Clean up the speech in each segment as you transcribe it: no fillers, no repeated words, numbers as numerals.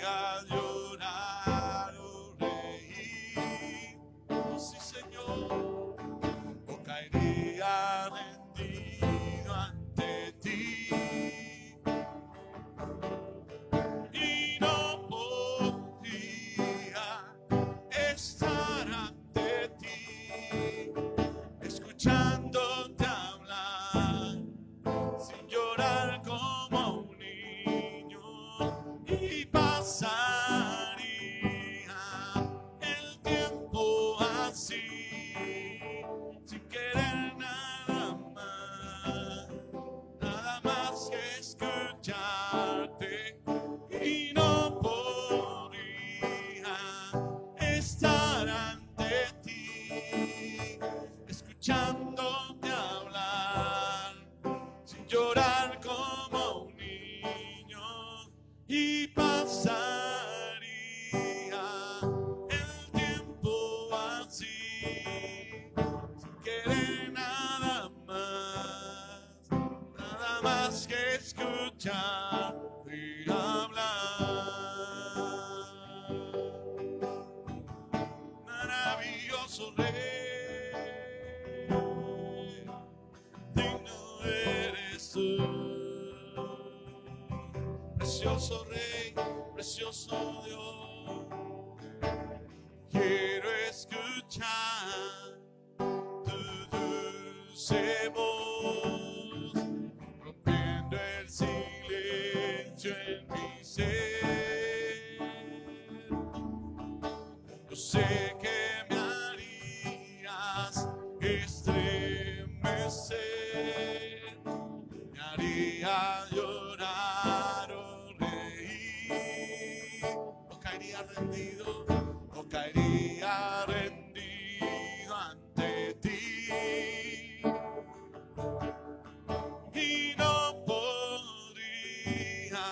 a llorar, oh Rey. Oh sí, Señor. O caería rendido ante ti y no podría estar ante ti, escuchándote hablar, sin llorar como un niño, y pasaría el tiempo así, sin querer nada más que escucharte, y no podría estar ante ti, escuchándote hablar, sin llorar como un niño, y pasaría el tiempo así, sin querer nada más que escucharte hablar. Maravilloso Rey, digno eres tú. Precioso Rey, precioso Dios, quiero escuchar tu dulce voz, rompiendo el silencio en mi ser. Yo sé que me harías estremecer, me haría llorar, oh Rey. O caería rendido, o caería rendido ante ti, y no podría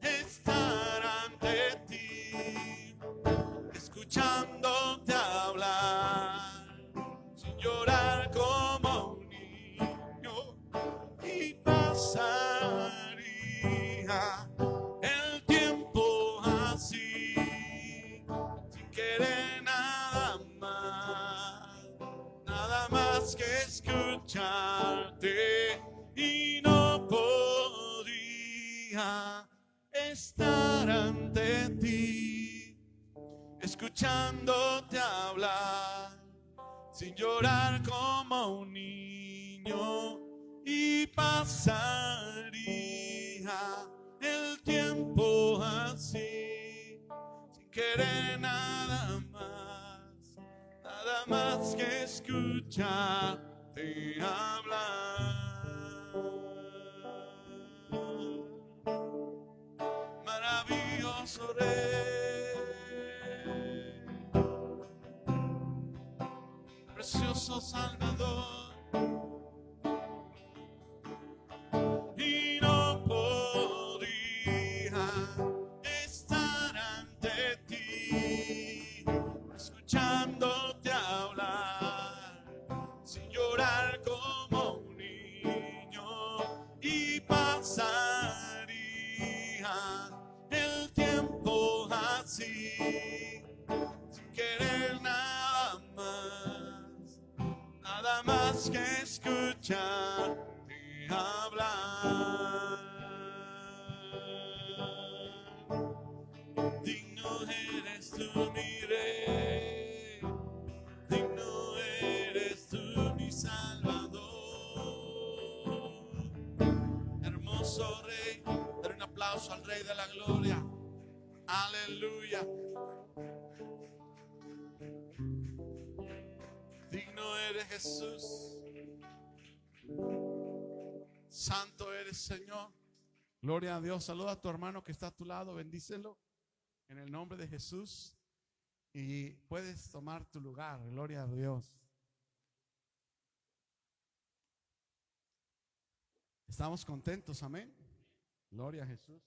estar ante ti, escuchándote hablar, sin llorar como un niño, y pasaría el tiempo así, sin querer nada más que escucharte, y no podría estar ante ti, escuchándote hablar, sin llorar como un niño, y pasaría el tiempo así, sin querer nada más que escucharte hablar. Maravilloso Rey, precioso Salvador, y no podría estar ante ti, escuchándote hablar, sin llorar como un niño, y pasaría el tiempo así, sin querer nada más que escucharte hablar. Digno eres tú, mi Rey, digno eres tú, mi Salvador. Hermoso Rey, dar un aplauso al Rey de la Gloria. Aleluya. Digno eres Jesús, santo eres Señor. Gloria a Dios. Saluda a tu hermano que está a tu lado, bendícelo en el nombre de Jesús, y puedes tomar tu lugar. Gloria a Dios. Estamos contentos, amén. Gloria a Jesús.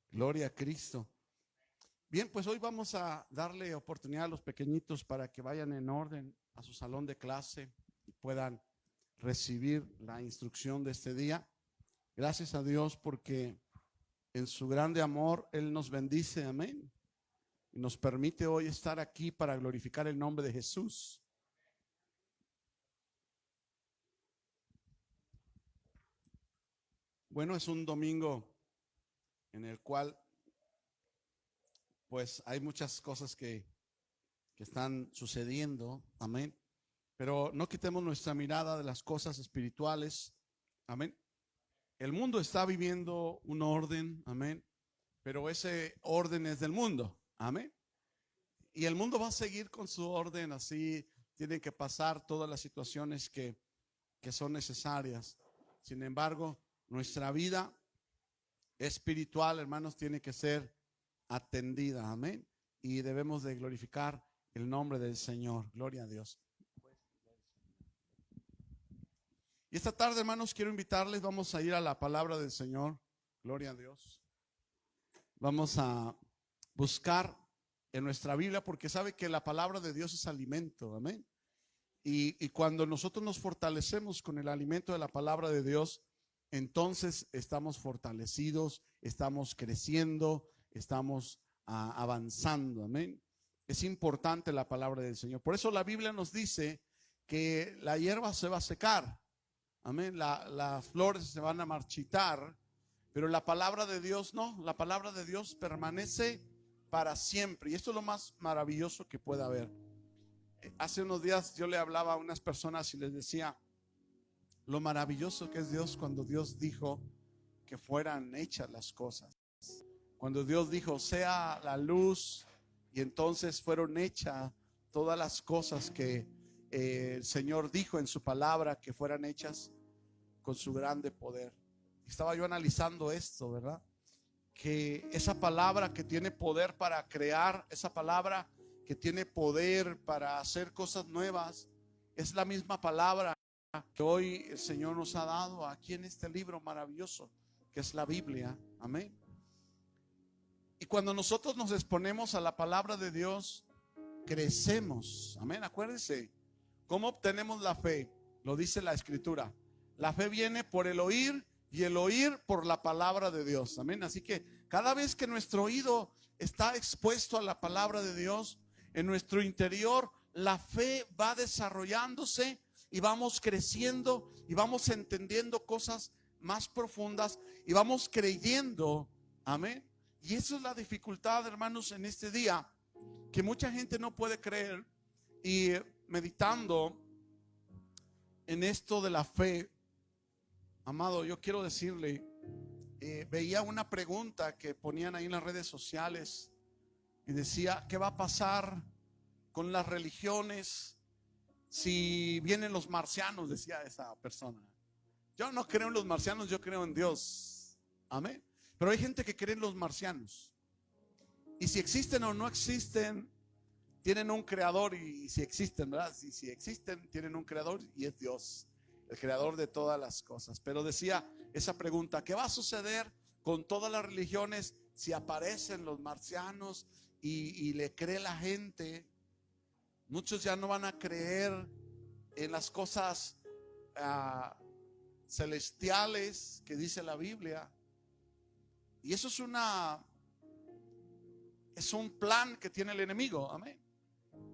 Gloria a Cristo. Bien, pues hoy vamos a darle oportunidad a los pequeñitos para que vayan en orden a su salón de clase y puedan recibir la instrucción de este día. Gracias a Dios porque en su grande amor Él nos bendice, amén. Y nos permite hoy estar aquí para glorificar el nombre de Jesús. Bueno, es un domingo en el cual pues hay muchas cosas que están sucediendo, amén. Pero no quitemos nuestra mirada de las cosas espirituales, amén. El mundo está viviendo un orden, amén, pero ese orden es del mundo, amén. Y el mundo va a seguir con su orden, así tienen que pasar todas las situaciones que son necesarias. Sin embargo, nuestra vida espiritual, hermanos, tiene que ser atendida, amén. Y debemos de glorificar el nombre del Señor. Gloria a Dios. Y esta tarde, hermanos, quiero invitarles, vamos a ir a la palabra del Señor. Gloria a Dios. Vamos a buscar en nuestra Biblia, porque sabe que la palabra de Dios es alimento, amén. Y cuando nosotros nos fortalecemos con el alimento de la palabra de Dios, entonces estamos fortalecidos, estamos creciendo, estamos avanzando, amén. Es importante la palabra del Señor. Por eso la Biblia nos dice que la hierba se va a secar, amén. Las flores se van a marchitar, pero la palabra de Dios no. La palabra de Dios permanece para siempre. Y esto es lo más maravilloso que puede haber. Hace unos días yo le hablaba a unas personas y les decía lo maravilloso que es Dios cuando Dios dijo que fueran hechas las cosas. Cuando Dios dijo sea la luz, y entonces fueron hechas todas las cosas que el Señor dijo en su palabra que fueran hechas con su grande poder. Estaba yo analizando esto, ¿verdad? Que esa palabra que tiene poder para crear, esa palabra que tiene poder para hacer cosas nuevas, es la misma palabra que hoy el Señor nos ha dado aquí en este libro maravilloso que es la Biblia, amén. Y cuando nosotros nos exponemos a la palabra de Dios, crecemos, amén. Acuérdense, ¿cómo obtenemos la fe? Lo dice la Escritura. La fe viene por el oír y el oír por la palabra de Dios, amén. Así que cada vez que nuestro oído está expuesto a la palabra de Dios, en nuestro interior la fe va desarrollándose y vamos creciendo y vamos entendiendo cosas más profundas y vamos creyendo, amén. Y eso es la dificultad, hermanos, en este día, que mucha gente no puede creer. Y meditando en esto de la fe, amado, yo quiero decirle, veía una pregunta que ponían ahí en las redes sociales y decía, ¿qué va a pasar con las religiones si vienen los marcianos? Decía esa persona. Yo no creo en los marcianos, yo creo en Dios, amén. Pero hay gente que cree en los marcianos, y si existen o no existen, tienen un creador. Y si existen, ¿verdad? Si existen, tienen un creador, y es Dios, el creador de todas las cosas. Pero decía esa pregunta, ¿qué va a suceder con todas las religiones si aparecen los marcianos y le cree la gente? Muchos ya no van a creer en las cosas celestiales que dice la Biblia. Y eso es un plan que tiene el enemigo, amén.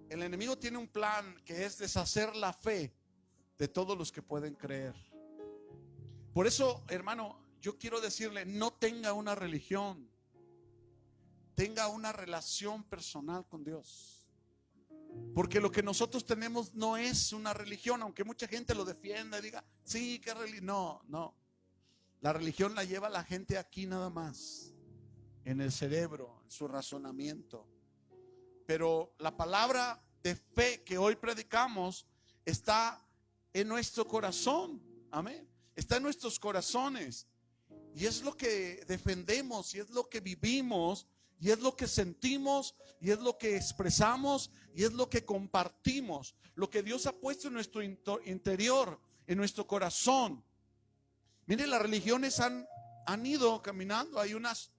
El enemigo tiene un plan que es deshacer la fe de todos los que pueden creer. Por eso, hermano, yo quiero decirle, no tenga una religión, tenga una relación personal con Dios. Porque lo que nosotros tenemos no es una religión, aunque mucha gente lo defienda y diga, sí, qué religión. No. La religión la lleva la gente aquí nada más, en el cerebro, en su razonamiento. Pero la palabra de fe que hoy predicamos está en nuestro corazón, amén. Está en nuestros corazones, y es lo que defendemos, y es lo que vivimos, y es lo que sentimos, y es lo que expresamos, y es lo que compartimos, lo que Dios ha puesto en nuestro interior, en nuestro corazón. Mire, las religiones han ido caminando. Hay unas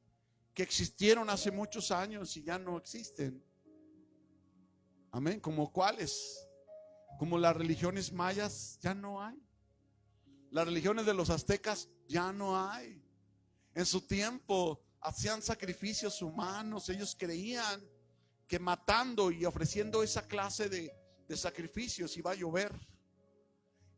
que existieron hace muchos años y ya no existen. Amén. ¿Como cuáles? Como las religiones mayas, ya no hay. Las religiones de los aztecas, ya no hay. En su tiempo hacían sacrificios humanos. Ellos creían que matando y ofreciendo esa clase de sacrificios iba a llover.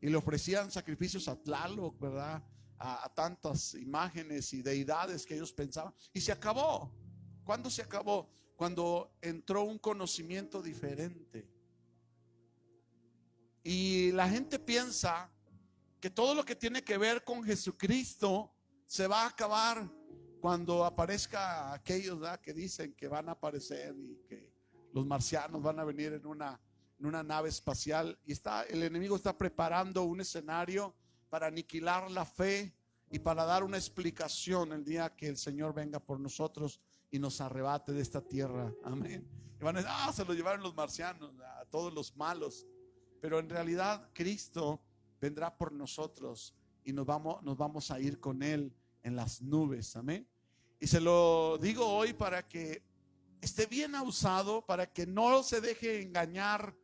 Y le ofrecían sacrificios a Tlaloc, ¿verdad? A tantas imágenes y deidades que ellos pensaban. Y se acabó. ¿Cuándo se acabó? Cuando entró un conocimiento diferente. Y la gente piensa que todo lo que tiene que ver con Jesucristo se va a acabar cuando aparezca aquellos, ¿verdad?, que dicen que van a aparecer y que los marcianos van a venir en una nave espacial. Y el enemigo está preparando un escenario para aniquilar la fe y para dar una explicación el día que el Señor venga por nosotros y nos arrebate de esta tierra. Amén. Y van a decir, se lo llevaron los marcianos, a todos los malos. Pero en realidad Cristo vendrá por nosotros y nos vamos a ir con Él en las nubes. Amén. Y se lo digo hoy para que esté bien usado, para que no se deje engañar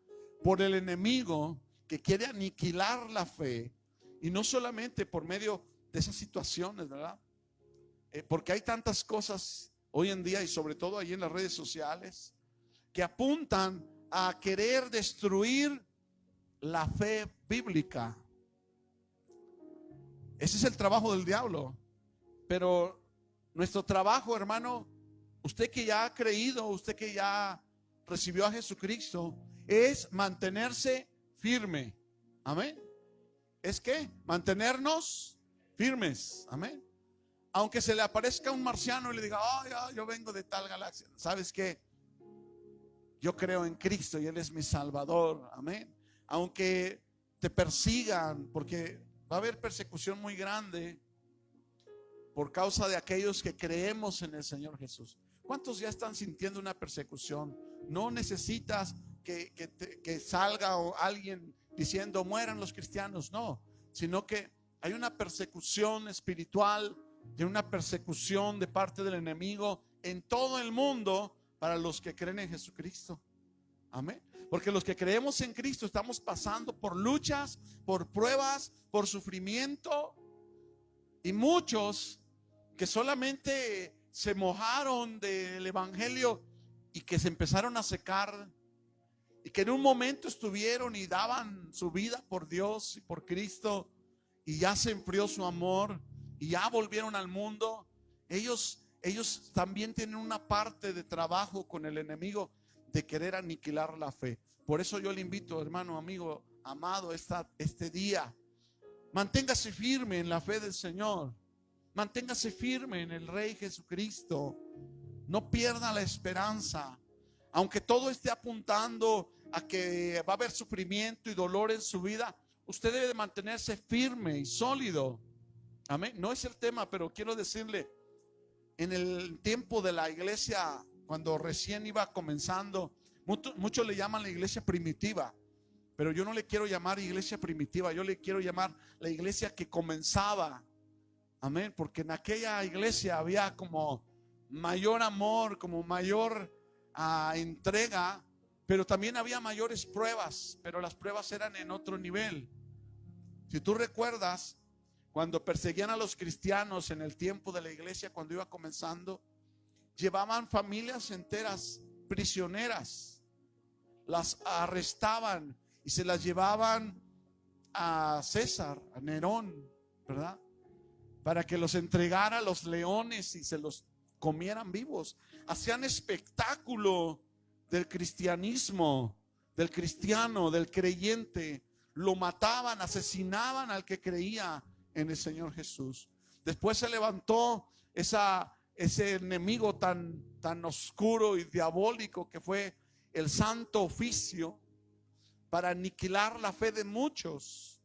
por el enemigo que quiere aniquilar la fe. Y no solamente por medio de esas situaciones, ¿verdad? Porque hay tantas cosas hoy en día y sobre todo ahí en las redes sociales que apuntan a querer destruir la fe bíblica. Ese es el trabajo del diablo. Pero nuestro trabajo, hermano, usted que ya ha creído, usted que ya recibió a Jesucristo, es mantenerse firme. Amén. ¿Es qué? Mantenernos firmes. Amén. Aunque se le aparezca un marciano y le diga, yo vengo de tal galaxia. ¿Sabes qué? Yo creo en Cristo y Él es mi Salvador. Amén. Aunque te persigan, porque va a haber persecución muy grande por causa de aquellos que creemos en el Señor Jesús. ¿Cuántos ya están sintiendo una persecución? No necesitas que salga alguien diciendo mueran los cristianos, no, sino que hay una persecución espiritual y una persecución de parte del enemigo en todo el mundo para los que creen en Jesucristo. Amén. Porque los que creemos en Cristo estamos pasando por luchas, por pruebas, por sufrimiento. Y muchos que solamente se mojaron del evangelio y que se empezaron a secar, y que en un momento estuvieron y daban su vida por Dios y por Cristo, y ya se enfrió su amor y ya volvieron al mundo. Ellos también tienen una parte de trabajo con el enemigo de querer aniquilar la fe. Por eso yo le invito, hermano, amigo, amado, este día, manténgase firme en la fe del Señor. Manténgase firme en el Rey Jesucristo. No pierda la esperanza. Aunque todo esté apuntando a que va a haber sufrimiento y dolor en su vida, usted debe de mantenerse firme y sólido. Amén. No es el tema, pero quiero decirle, en el tiempo de la iglesia, cuando recién iba comenzando, muchos le llaman la iglesia primitiva, pero yo no le quiero llamar iglesia primitiva, yo le quiero llamar la iglesia que comenzaba. Amén, porque en aquella iglesia había como mayor amor, como mayor entrega, pero también había mayores pruebas, pero las pruebas eran en otro nivel. Si tú recuerdas, cuando perseguían a los cristianos en el tiempo de la iglesia, cuando iba comenzando, llevaban familias enteras prisioneras, las arrestaban y se las llevaban a César, a Nerón, ¿verdad?, para que los entregara a los leones y se los comieran vivos. Hacían espectáculo del cristianismo, del cristiano, del creyente. Lo mataban, asesinaban al que creía en el Señor Jesús. Después se levantó ese enemigo tan oscuro y diabólico que fue el Santo Oficio, para aniquilar la fe de muchos,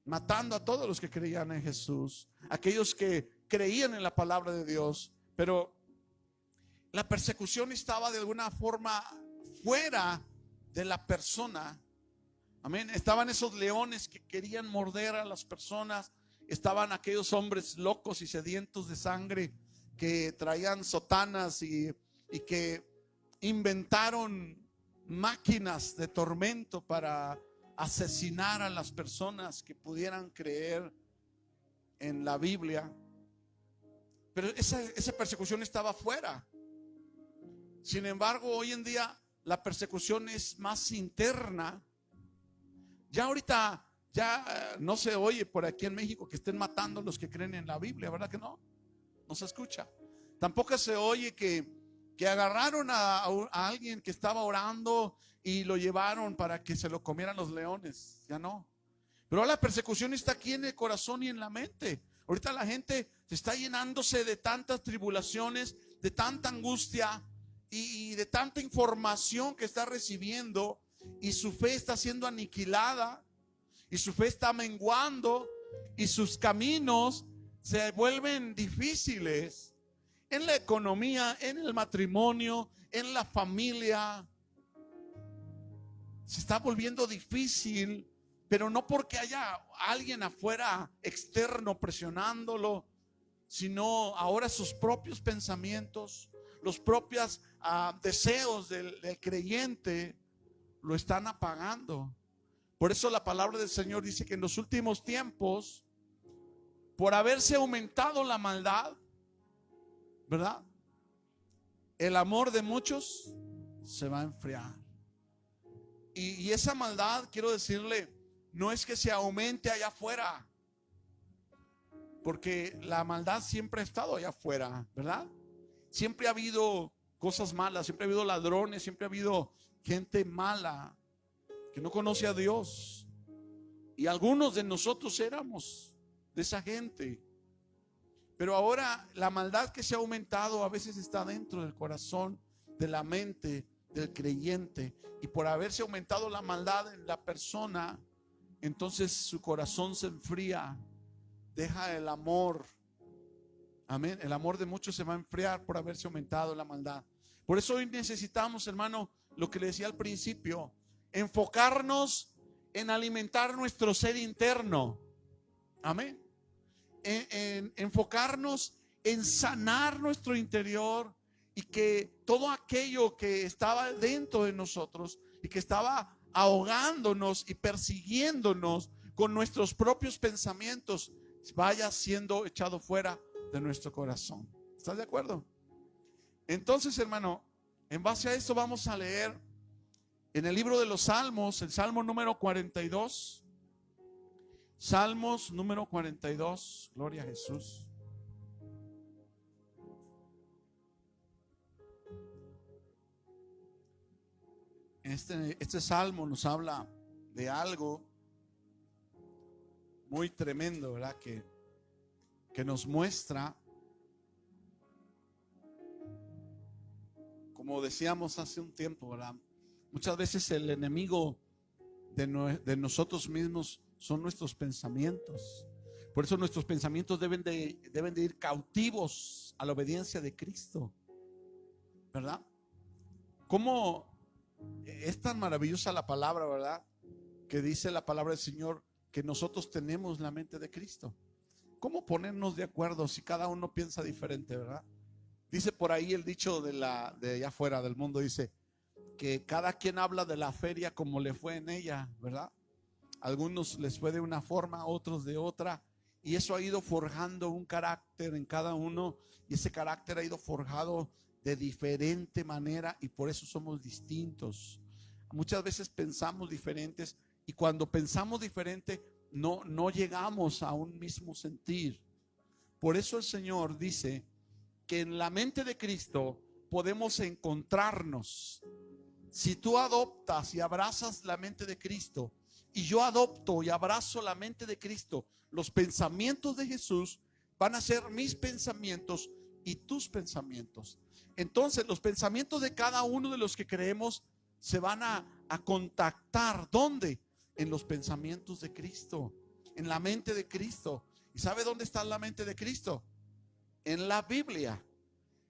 matando a todos los que creían en Jesús, aquellos que creían en la palabra de Dios. Pero la persecución estaba de alguna forma fuera de la persona. Amén. Estaban esos leones que querían morder a las personas. Estaban aquellos hombres locos y sedientos de sangre que traían sotanas y que inventaron máquinas de tormento para asesinar a las personas que pudieran creer en la Biblia. Pero esa persecución estaba afuera. Sin embargo, hoy en día la persecución es más interna. Ya ahorita no se oye por aquí en México que estén matando a los que creen en la Biblia, ¿verdad que no? No se escucha. Tampoco se oye que agarraron a alguien que estaba orando y lo llevaron para que se lo comieran los leones. Ya no. Pero la persecución está aquí en el corazón y en la mente. Ahorita la gente se está llenándose de tantas tribulaciones, de tanta angustia y de tanta información que está recibiendo, y su fe está siendo aniquilada y su fe está menguando y sus caminos se vuelven difíciles en la economía, en el matrimonio, en la familia. Se está volviendo difícil, pero no porque haya alguien afuera externo presionándolo, sino ahora sus propios pensamientos, los propios deseos del creyente lo están apagando. Por eso la palabra del Señor dice que en los últimos tiempos, por haberse aumentado la maldad, ¿verdad?, el amor de muchos se va a enfriar. Y esa maldad, quiero decirle, no es que se aumente allá afuera, porque la maldad siempre ha estado allá afuera, ¿verdad? Siempre ha habido cosas malas, siempre ha habido ladrones, siempre ha habido gente mala que no conoce a Dios. Y algunos de nosotros éramos de esa gente. Pero ahora la maldad que se ha aumentado a veces está dentro del corazón, de la mente del creyente. Y por haberse aumentado la maldad en la persona, entonces su corazón se enfría, deja el amor. Amén. El amor de muchos se va a enfriar por haberse aumentado la maldad. Por eso hoy necesitamos, hermano, lo que le decía al principio, enfocarnos en alimentar nuestro ser interno. Amén. En enfocarnos en sanar nuestro interior, y que todo aquello que estaba dentro de nosotros y que estaba ahogándonos y persiguiéndonos con nuestros propios pensamientos vaya siendo echado fuera de nuestro corazón. ¿Estás de acuerdo? Entonces, hermano, en base a esto vamos a leer en el libro de los Salmos, el Salmo número 42. Salmos número 42. Gloria a Jesús. Este salmo nos habla de algo muy tremendo, ¿verdad? Que nos muestra, como decíamos hace un tiempo, ¿verdad? Muchas veces el enemigo de nosotros mismos son nuestros pensamientos. Por eso nuestros pensamientos deben de ir cautivos a la obediencia de Cristo, ¿verdad? ¿Cómo es tan maravillosa la palabra, verdad? Que dice la palabra del Señor que nosotros tenemos la mente de Cristo. ¿Cómo ponernos de acuerdo si cada uno piensa diferente, verdad? Dice por ahí el dicho de allá afuera del mundo, dice que cada quien habla de la feria como le fue en ella, ¿verdad? Algunos les fue de una forma, otros de otra, y eso ha ido forjando un carácter en cada uno, y ese carácter ha ido forjado de diferente manera, y por eso somos distintos. Muchas veces pensamos diferentes, y cuando pensamos diferente no llegamos a un mismo sentir. Por eso el Señor dice que en la mente de Cristo podemos encontrarnos. Si tú adoptas y abrazas la mente de Cristo, y yo adopto y abrazo la mente de Cristo, los pensamientos de Jesús van a ser mis pensamientos y tus pensamientos. Entonces los pensamientos de cada uno de los que creemos se van a contactar. ¿Dónde? En los pensamientos de Cristo, en la mente de Cristo. ¿Y sabe dónde está la mente de Cristo? En la Biblia.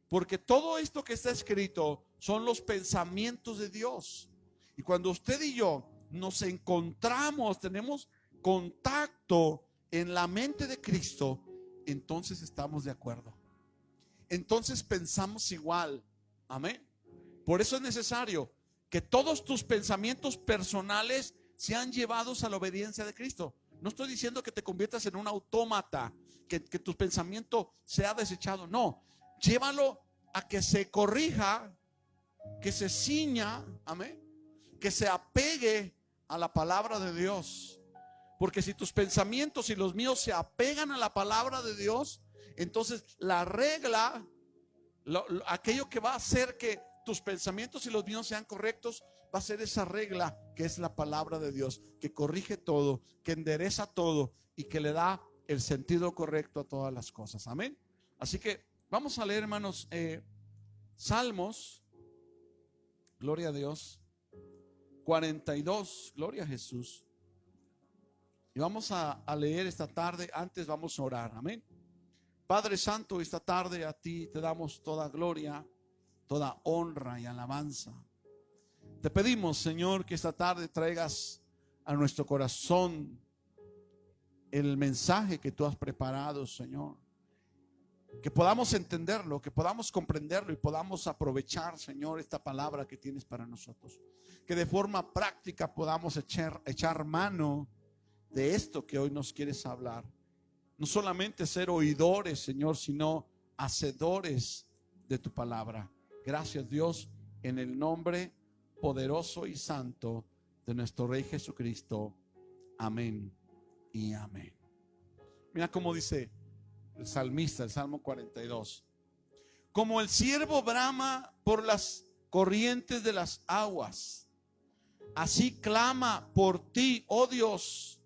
Porque todo esto que está escrito son los pensamientos de Dios. Y cuando usted y yo nos encontramos, tenemos contacto en la mente de Cristo, entonces estamos de acuerdo. entonces pensamos igual. Amén. Por eso es necesario que todos tus pensamientos personales sean llevados a la obediencia de Cristo. No estoy diciendo que te conviertas en un autómata, que tu pensamiento sea desechado. No, llévalo a que se corrija, que se ciña, amén, que se apegue a la palabra de Dios. Porque si tus pensamientos y los míos se apegan a la palabra de Dios, entonces la regla, aquello que va a hacer que tus pensamientos y los míos sean correctos, va a ser esa regla que es la palabra de Dios, que corrige todo, que endereza todo y que le da el sentido correcto a todas las cosas. Amén. Así que vamos a leer, hermanos, Salmos, gloria a Dios, 42, gloria a Jesús. Y vamos a leer esta tarde. Antes vamos a orar. Amén. Padre Santo, esta tarde a ti te damos toda gloria, toda honra y alabanza. Te pedimos, Señor, que esta tarde traigas a nuestro corazón el mensaje que tú has preparado, Señor. Que podamos entenderlo, que podamos comprenderlo y podamos aprovechar, Señor, esta palabra que tienes para nosotros. Que de forma práctica podamos echar mano de esto que hoy nos quieres hablar. No solamente ser oidores, Señor, sino hacedores de tu palabra. Gracias, Dios, en el nombre poderoso y santo de nuestro Rey Jesucristo. Amén y amén. Mira cómo dice el salmista, el Salmo 42. Como el ciervo brama por las corrientes de las aguas, así clama por ti, oh Dios,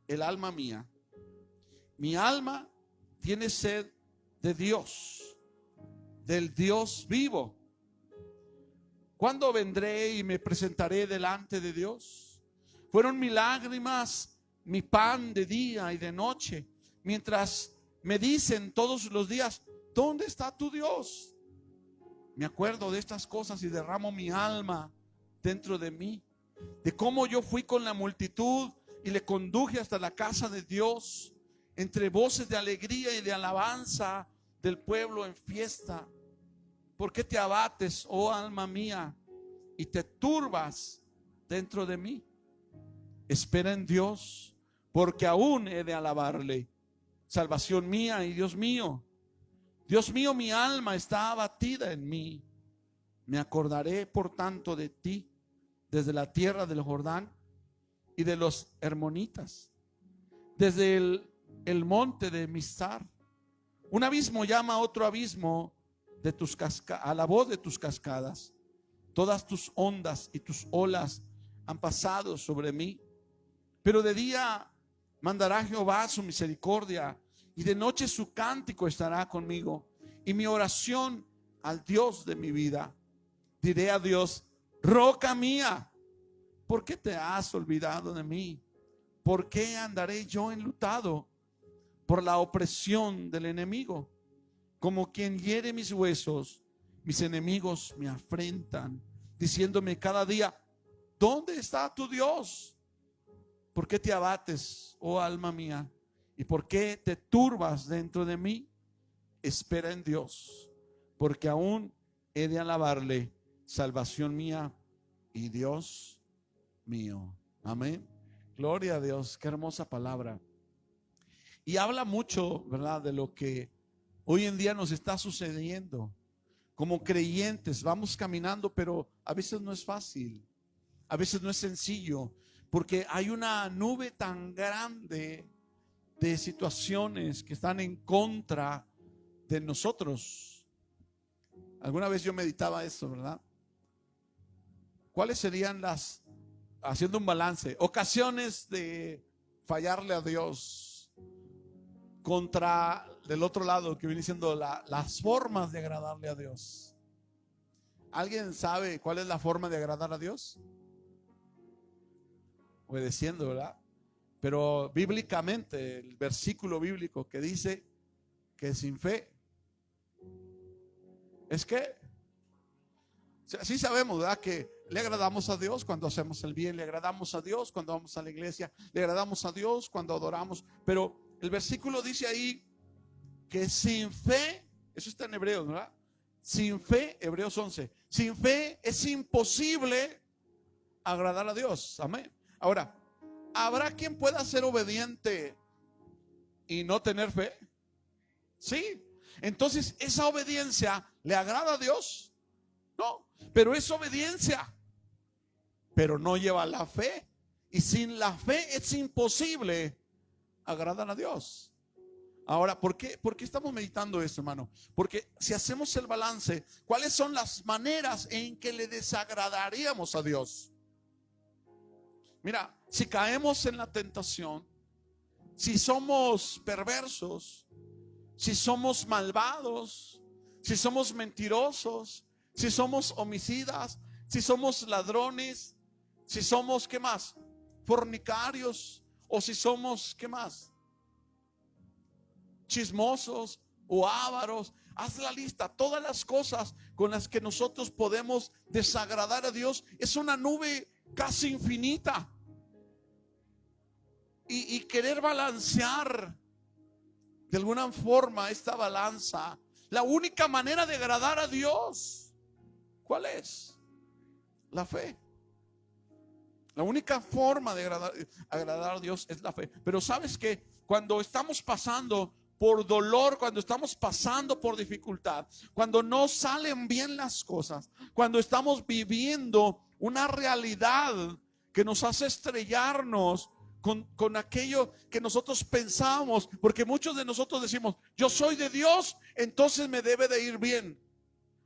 el alma mía. Mi alma tiene sed de Dios, del Dios vivo. ¿Cuándo vendré y me presentaré delante de Dios? Fueron mis lágrimas mi pan de día y de noche, mientras me dicen todos los días, ¿dónde está tu Dios? Me acuerdo de estas cosas y derramo mi alma dentro de mí, de cómo yo fui con la multitud y le conduje hasta la casa de Dios, entre voces de alegría y de alabanza del pueblo en fiesta. ¿Por qué te abates, oh alma mía, y te turbas dentro de mí? Espera en Dios, porque aún he de alabarle, salvación mía y Dios mío. Dios mío, mi alma está abatida en mí. Me acordaré por tanto de ti desde la tierra del Jordán y de los hermonitas, desde el monte de Mizar. Un abismo llama a otro abismo de tus a la voz de tus cascadas. Todas tus ondas y tus olas han pasado sobre mí. Pero de día mandará Jehová su misericordia, y de noche su cántico estará conmigo, y mi oración al Dios de mi vida. Diré a Dios, roca mía, ¿por qué te has olvidado de mí? ¿Por qué andaré yo enlutado por la opresión del enemigo? Como quien hiere mis huesos, mis enemigos me afrentan, diciéndome cada día, ¿dónde está tu Dios? ¿Por qué te abates, oh alma mía? ¿Y por qué te turbas dentro de mí? Espera en Dios, porque aún he de alabarle, salvación mía y Dios mío. Amén. Gloria a Dios, qué hermosa palabra. Y habla mucho, ¿verdad?, de lo que hoy en día nos está sucediendo. Como creyentes vamos caminando, pero a veces no es fácil, a veces no es sencillo, porque hay una nube tan grande de situaciones que están en contra de nosotros. Alguna vez yo meditaba eso, ¿verdad? ¿Cuáles serían haciendo un balance, ocasiones de fallarle a Dios contra del otro lado que viene siendo las formas de agradarle a Dios? ¿Alguien sabe cuál es la forma de agradar a Dios? Obedeciendo, ¿verdad? Pero bíblicamente, el versículo bíblico que dice que sin fe es que sí sabemos, ¿verdad?, que le agradamos a Dios cuando hacemos el bien, le agradamos a Dios cuando vamos a la iglesia, le agradamos a Dios cuando adoramos, pero el versículo dice ahí que sin fe Eso está en Hebreos, ¿verdad? Sin fe, Hebreos 11. Sin fe es imposible agradar a Dios. Amén. Ahora, ¿habrá quien pueda ser obediente y no tener fe? Sí. Entonces, ¿esa obediencia le agrada a Dios? No, pero es obediencia, pero no lleva la fe. Y sin la fe es imposible agradar a Dios. Ahora, ¿por qué estamos meditando esto, hermano? Porque si hacemos el balance, ¿cuáles son las maneras en que le desagradaríamos a Dios? Mira, si caemos en la tentación, si somos perversos, si somos malvados, si somos mentirosos, si somos homicidas, si somos ladrones, si somos, ¿qué más? Fornicarios, o si somos, ¿qué más? Chismosos o ávaros. Haz la lista. Todas las cosas con las que nosotros podemos desagradar a Dios es una nube casi infinita. Y querer balancear de alguna forma esta balanza, la única manera de agradar a Dios, ¿cuál es? La fe. La única forma de agradar a Dios es la fe. Pero sabes que cuando estamos pasando por dolor, cuando estamos pasando por dificultad, cuando no salen bien las cosas, cuando estamos viviendo una realidad que nos hace estrellarnos con aquello que nosotros pensamos, porque muchos de nosotros decimos, yo soy de Dios, entonces me debe de ir bien.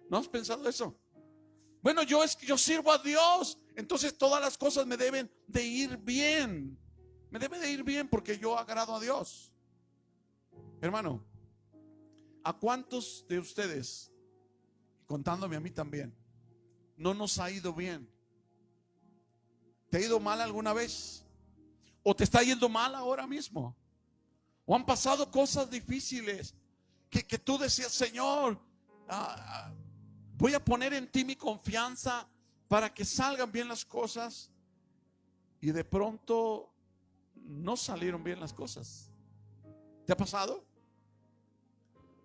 ¿No has pensado eso? Bueno, yo sirvo a Dios, entonces todas las cosas me deben de ir bien. Me debe de ir bien porque yo agrado a Dios. Hermano, ¿a cuántos de ustedes, contándome a mí también, no nos ha ido bien? ¿Te ha ido mal alguna vez? ¿O te está yendo mal ahora mismo? ¿O han pasado cosas difíciles que tú decías, Señor, voy a poner en ti mi confianza para que salgan bien las cosas, y de pronto no salieron bien las cosas? ¿Te ha pasado?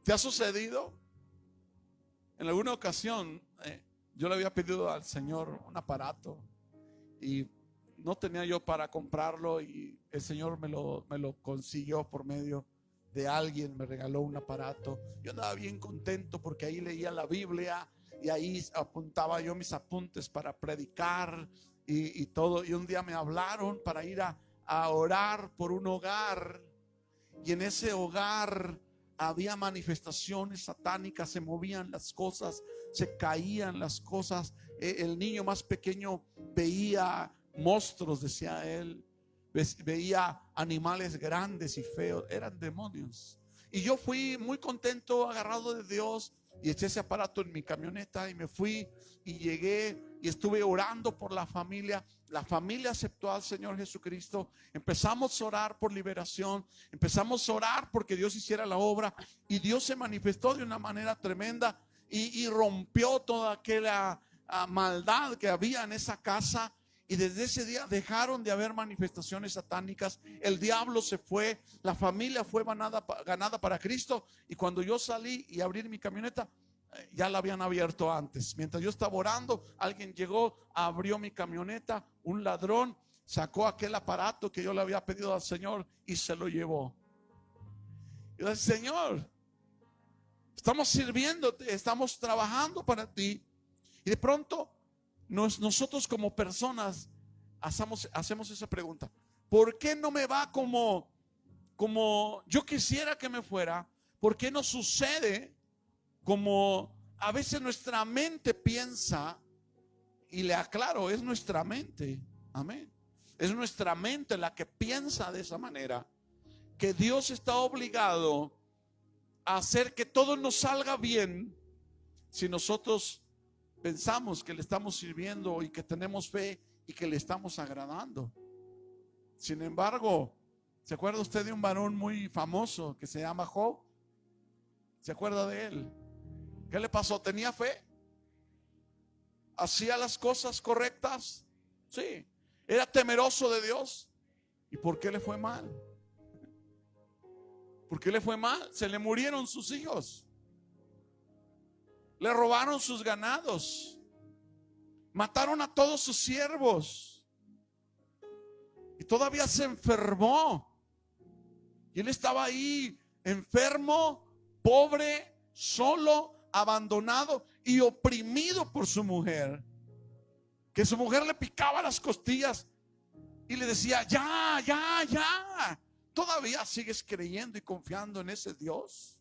¿Te ha sucedido? En alguna ocasión yo le había pedido al Señor un aparato y no tenía yo para comprarlo, y el Señor me lo consiguió por medio de alguien, me regaló un aparato. Yo andaba bien contento porque ahí leía la Biblia y ahí apuntaba yo mis apuntes para predicar y todo. Y un día me hablaron para ir a orar por un hogar, y en ese hogar había manifestaciones satánicas, se movían las cosas, se caían las cosas. El niño más pequeño veía monstruos, decía él, veía animales grandes y feos, eran demonios. Y yo fui muy contento, agarrado de Dios, y eché ese aparato en mi camioneta y me fui y llegué y estuve orando por la familia. La familia aceptó al Señor Jesucristo. Empezamos a orar por liberación, empezamos a orar porque Dios hiciera la obra, y Dios se manifestó de una manera tremenda y rompió toda aquella maldad que había en esa casa. Y desde ese día dejaron de haber manifestaciones satánicas. El diablo se fue, la familia fue ganada para Cristo. Y cuando yo salí y abrí mi camioneta, ya la habían abierto antes. Mientras yo estaba orando, alguien llegó, abrió mi camioneta, un ladrón sacó aquel aparato que yo le había pedido al Señor y se lo llevó. Y yo dije, Señor, estamos sirviéndote, estamos trabajando para ti, y de pronto nosotros como personas hacemos esa pregunta: ¿por qué no me va como yo quisiera que me fuera? ¿Por qué no sucede como a veces nuestra mente piensa? Y le aclaro, es nuestra mente, amén. Es nuestra mente la que piensa de esa manera, que Dios está obligado a hacer que todo nos salga bien si nosotros pensamos que le estamos sirviendo y que tenemos fe y que le estamos agradando. Sin embargo, ¿se acuerda usted de un varón muy famoso que se llama Job? ¿Se acuerda de él? ¿Qué le pasó? ¿Tenía fe? ¿Hacía las cosas correctas? Sí. ¿Era temeroso de Dios? ¿Y por qué le fue mal? ¿Por qué le fue mal? Se le murieron sus hijos. Le robaron sus ganados. Mataron a todos sus siervos. Y todavía se enfermó. Y él estaba ahí enfermo, pobre, solo, abandonado y oprimido por su mujer. Que su mujer le picaba las costillas y le decía: ya, ya, ya. ¿Todavía sigues creyendo y confiando en ese Dios?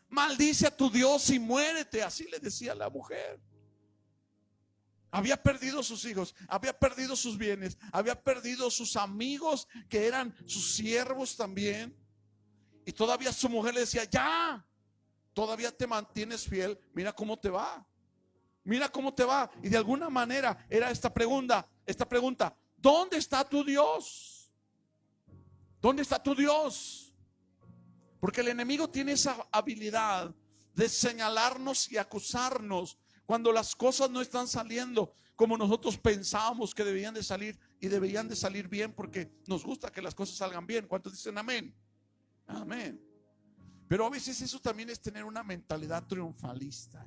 Maldice a tu Dios y muérete. Así le decía la mujer. Había perdido sus hijos, había perdido sus bienes, había perdido sus amigos que eran sus siervos también. Y todavía su mujer le decía: ya, todavía te mantienes fiel. Mira cómo te va. Mira cómo te va. Y de alguna manera era esta pregunta: ¿dónde está tu Dios? ¿Dónde está tu Dios? Porque el enemigo tiene esa habilidad de señalarnos y acusarnos cuando las cosas no están saliendo como nosotros pensábamos que debían de salir, y deberían de salir bien, porque nos gusta que las cosas salgan bien. ¿Cuántos dicen amén? Amén. Pero a veces eso también es tener una mentalidad triunfalista.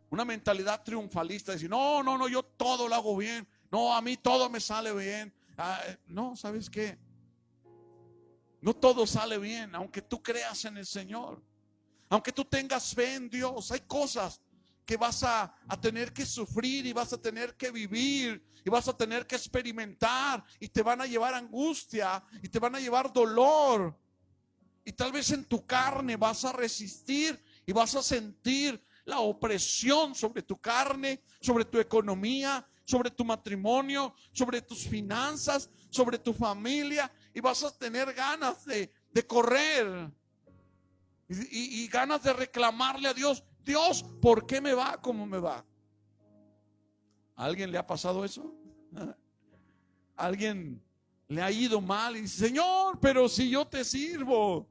Una mentalidad triunfalista, decir: no, no, no, yo todo lo hago bien. No, a mí todo me sale bien. No, ¿sabes qué? No todo sale bien, aunque tú creas en el Señor, aunque tú tengas fe en Dios. Hay cosas que vas a tener que sufrir, y vas a tener que vivir, y vas a tener que experimentar, y te van a llevar angustia, y te van a llevar dolor, y tal vez en tu carne vas a resistir y vas a sentir la opresión sobre tu carne, sobre tu economía, sobre tu matrimonio, sobre tus finanzas, sobre tu familia, y vas a tener ganas de correr y ganas de reclamarle a Dios: Dios, ¿por qué me va como me va? ¿A alguien le ha pasado eso? ¿A alguien le ha ido mal y dice: Señor, pero si yo te sirvo,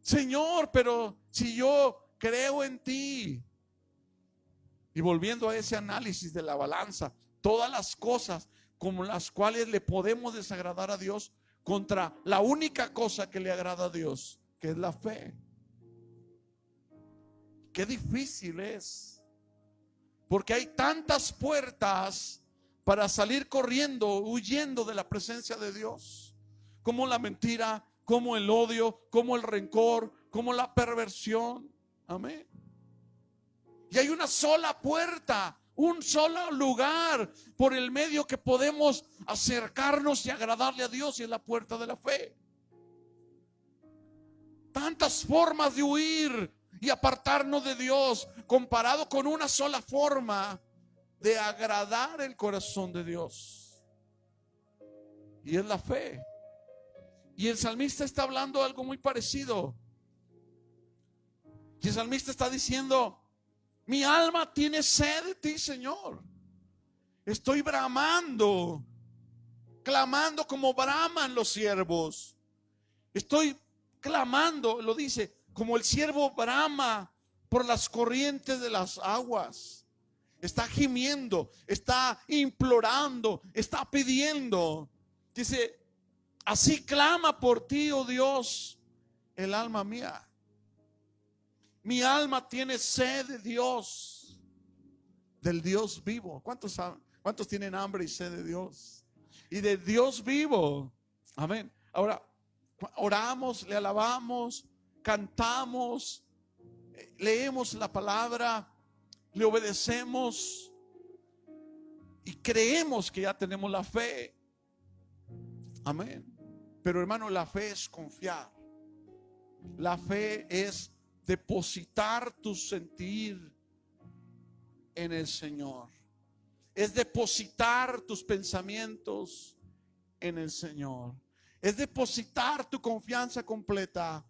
Señor, pero si yo creo en ti? Y volviendo a ese análisis de la balanza, todas las cosas como las cuales le podemos desagradar a Dios contra la única cosa que le agrada a Dios, que es la fe. Qué difícil es, porque hay tantas puertas para salir corriendo, huyendo de la presencia de Dios, como la mentira, como el odio, como el rencor, como la perversión. Amén. Y hay una sola puerta, un solo lugar por el medio que podemos acercarnos y agradarle a Dios, y es la puerta de la fe. Tantas formas de huir y apartarnos de Dios, comparado con una sola forma de agradar el corazón de Dios, y es la fe. Y el salmista está hablando algo muy parecido. Y el salmista está diciendo: mi alma tiene sed de ti, Señor. Estoy bramando, clamando como braman los siervos. Estoy clamando, lo dice, como el siervo brama por las corrientes de las aguas. Está gimiendo, está implorando, está pidiendo. Dice: así clama por ti, oh Dios, el alma mía. Mi alma tiene sed de Dios, del Dios vivo. ¿Cuántos tienen hambre y sed de Dios? Y de Dios vivo. Amén. Ahora, oramos, le alabamos, cantamos, leemos la palabra, le obedecemos y creemos que ya tenemos la fe. Amén. Pero hermano, la fe es confiar. La fe es depositar tu sentir en el Señor. Es depositar tus pensamientos en el Señor. Es depositar tu confianza completa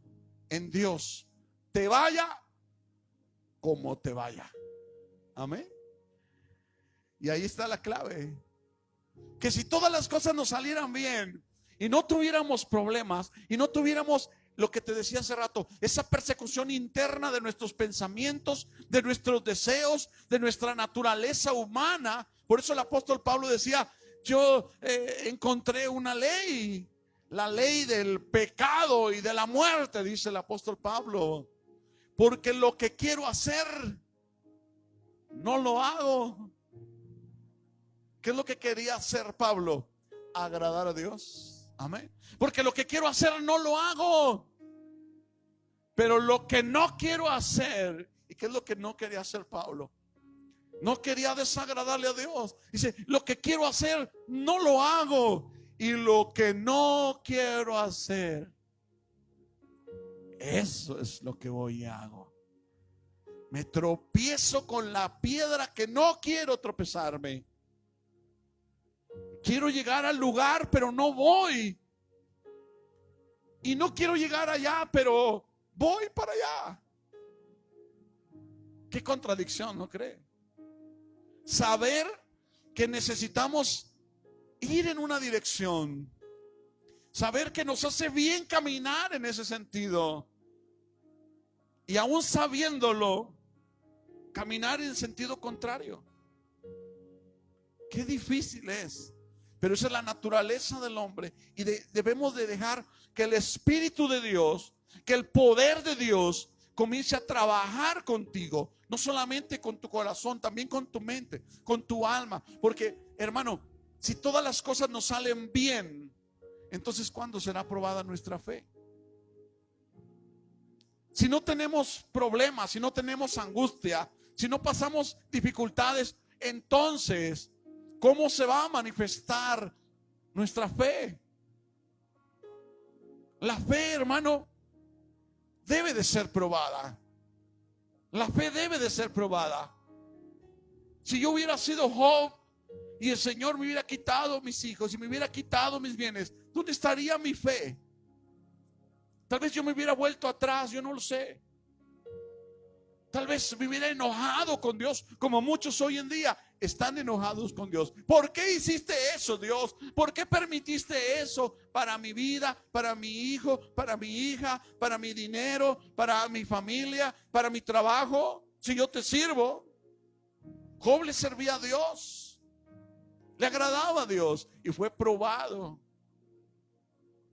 en Dios. Te vaya como te vaya. Amén. Y ahí está la clave. Que si todas las cosas nos salieran bien y no tuviéramos problemas y no tuviéramos lo que te decía hace rato, esa persecución interna de nuestros pensamientos, de nuestros deseos, de nuestra naturaleza humana. Por eso el apóstol Pablo decía: yo encontré una ley, la ley del pecado y de la muerte, dice el apóstol Pablo. porque lo que quiero hacer no lo hago. ¿Qué es lo que quería hacer Pablo? Agradar a Dios. Amén. Porque lo que quiero hacer no lo hago, pero lo que no quiero hacer. ¿Y qué es lo que no quería hacer Pablo? No quería desagradarle a Dios. Dice, lo que quiero hacer no lo hago, y lo que no quiero hacer, eso es lo que voy y hago. Me tropiezo con la piedra que no quiero tropezarme. Quiero llegar al lugar, pero no voy. Y no quiero llegar allá, pero voy para allá. Qué contradicción, ¿no cree? Saber que necesitamos ir en una dirección, saber que nos hace bien caminar en ese sentido, y aún sabiéndolo, caminar en sentido contrario. Qué difícil es, pero esa es la naturaleza del hombre, y debemos de dejar que el Espíritu de Dios, que el poder de Dios comience a trabajar contigo, no solamente con tu corazón, también con tu mente, con tu alma. Porque, hermano, si todas las cosas nos salen bien, entonces ¿cuándo será probada nuestra fe? Si no tenemos problemas, si no tenemos angustia, si no pasamos dificultades, entonces ¿cómo se va a manifestar nuestra fe? La fe, hermano, debe de ser probada. La fe debe de ser probada. Si yo hubiera sido Job y el Señor me hubiera quitado mis hijos y me hubiera quitado mis bienes, ¿dónde estaría mi fe? Tal vez yo me hubiera vuelto atrás, yo no lo sé. Tal vez me hubiera enojado con Dios, como muchos hoy en día están enojados con Dios. ¿Por qué hiciste eso, Dios? ¿Por qué permitiste eso para mi vida, para mi hijo, para mi hija, para mi dinero, para mi familia, para mi trabajo? Si yo te sirvo. Job le servía a Dios, le agradaba a Dios y fue probado.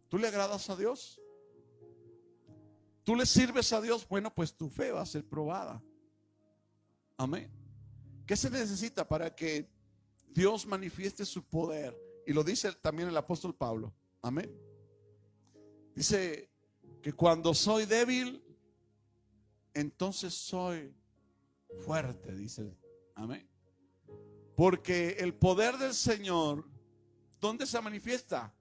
¿Tú le agradas a Dios? ¿Tú le sirves a Dios? Bueno, pues tu fe va a ser probada. Amén. ¿Qué se necesita para que Dios manifieste su poder? Y lo dice también el apóstol Pablo. Amén. Dice que cuando soy débil, entonces soy fuerte, dice. Amén. Porque el poder del Señor, ¿dónde se manifiesta?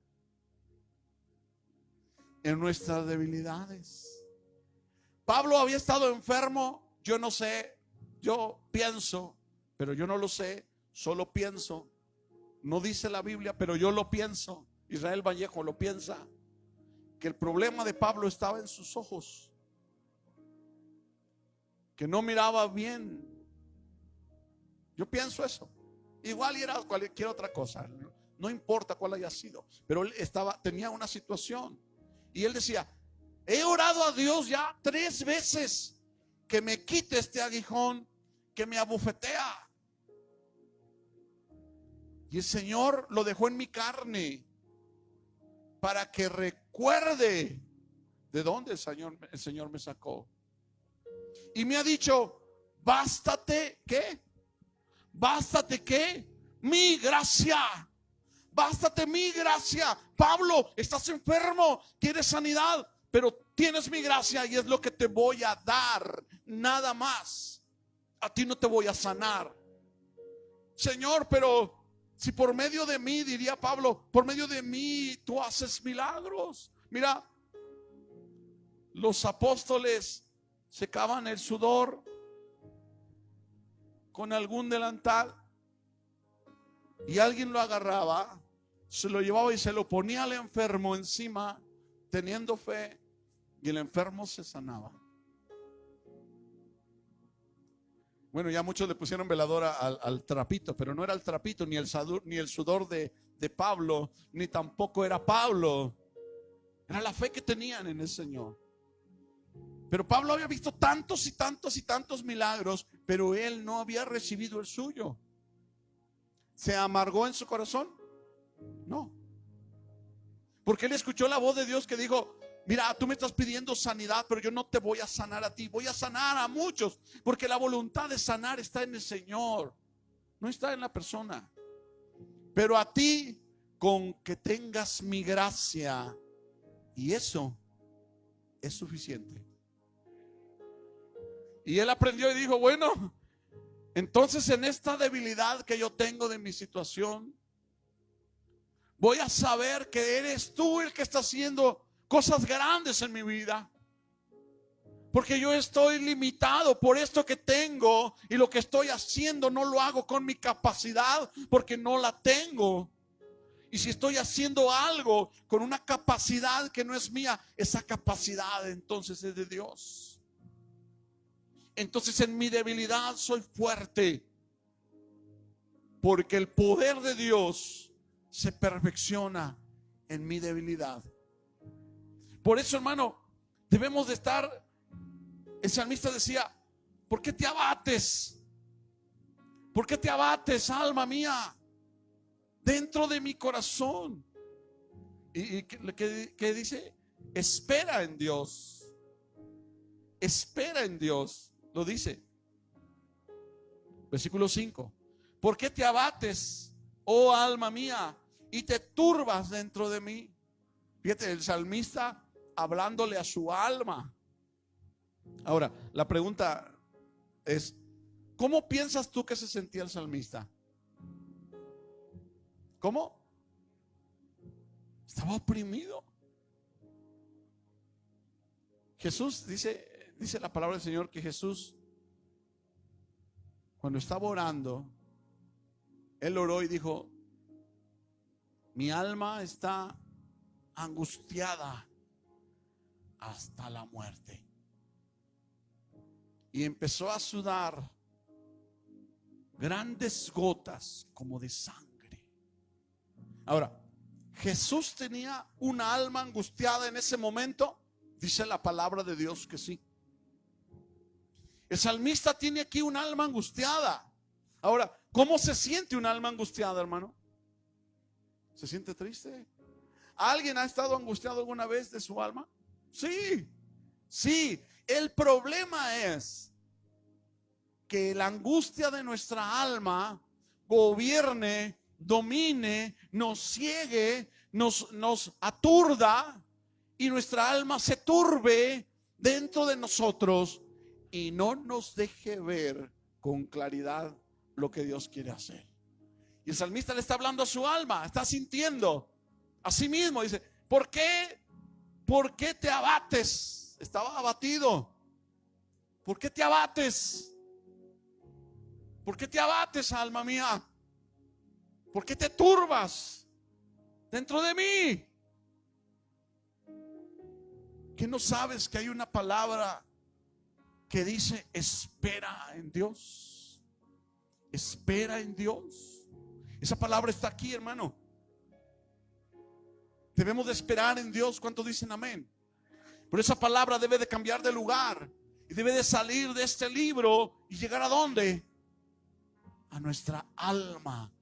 En nuestras debilidades. Pablo había estado enfermo, yo no sé, yo pienso, pero yo no lo sé, solo pienso. No dice la Biblia, pero yo lo pienso. Israel Vallejo lo piensa, que el problema de Pablo estaba en sus ojos, que no miraba bien. Yo pienso eso. Igual era cualquier otra cosa, no importa cuál haya sido, pero él tenía una situación y él decía: he orado a Dios ya 3 veces que me quite este aguijón que me abofetea. Y el Señor lo dejó en mi carne para que recuerde de dónde el Señor me sacó. Y me ha dicho: bástate, ¿qué? Bástate, ¿qué? Mi gracia. Bástate mi gracia. Pablo, estás enfermo, quieres sanidad, pero tienes mi gracia y es lo que te voy a dar, nada más. A ti no te voy a sanar. Señor, pero si por medio de mí, diría Pablo, por medio de mí tú haces milagros. Mira, los apóstoles secaban el sudor con algún delantal y alguien lo agarraba, se lo llevaba y se lo ponía al enfermo encima, teniendo fe, y el enfermo se sanaba. Bueno, ya muchos le pusieron veladora al trapito, pero no era el trapito, ni el sudor de Pablo, ni tampoco era Pablo. Era la fe que tenían en el Señor. Pero Pablo había visto tantos y tantos y tantos milagros, pero él no había recibido el suyo. ¿Se amargó en su corazón? No. Porque él escuchó la voz de Dios que dijo: Mira, tú me estás pidiendo sanidad, pero yo no te voy a sanar a ti, voy a sanar a muchos, porque la voluntad de sanar está en el Señor, no está en la persona. Pero a ti, con que tengas mi gracia, y eso es suficiente. Y él aprendió y dijo, bueno, entonces en esta debilidad que yo tengo de mi situación, voy a saber que eres tú el que está haciendo cosas grandes en mi vida. Porque yo estoy limitado por esto que tengo, y lo que estoy haciendo no lo hago con mi capacidad, porque no la tengo. Y si estoy haciendo algo con una capacidad que no es mía, esa capacidad entonces es de Dios. Entonces en mi debilidad soy fuerte, porque el poder de Dios se perfecciona en mi debilidad. Por eso, hermano, debemos de estar. El salmista decía, ¿por qué te abates? ¿Por qué te abates, alma mía, dentro de mi corazón? ¿Y qué dice? Espera en Dios. Espera en Dios. Lo dice. Versículo 5. ¿Por qué te abates, oh alma mía, y te turbas dentro de mí? Fíjate, el salmista hablándole a su alma. Ahora, la pregunta es, ¿cómo piensas tú que se sentía el salmista? ¿Cómo? Estaba oprimido. Jesús dice la palabra del Señor que Jesús, cuando estaba orando, él oró y dijo, mi alma está angustiada hasta la muerte. Y empezó a sudar grandes gotas como de sangre. Ahora, ¿Jesús tenía una alma angustiada en ese momento? Dice la palabra de Dios que sí. El salmista tiene aquí un alma angustiada. Ahora, ¿cómo se siente un alma angustiada, hermano? ¿Se siente triste? ¿Alguien ha estado angustiado alguna vez de su alma? Sí, sí. El problema es que la angustia de nuestra alma gobierne, domine, nos ciegue, nos aturda, y nuestra alma se turbe dentro de nosotros y no nos deje ver con claridad lo que Dios quiere hacer. Y el salmista le está hablando a su alma, está sintiendo a sí mismo, dice, ¿por qué te abates? Estaba abatido. ¿Por qué te abates? ¿Por qué te abates, alma mía? ¿Por qué te turbas dentro de mí? ¿Qué no sabes que hay una palabra que dice espera en Dios? Espera en Dios. Esa palabra está aquí, hermano. Debemos de esperar en Dios. ¿Cuántos dicen amén? Pero esa palabra debe de cambiar de lugar y debe de salir de este libro y llegar ¿a dónde? A nuestra alma,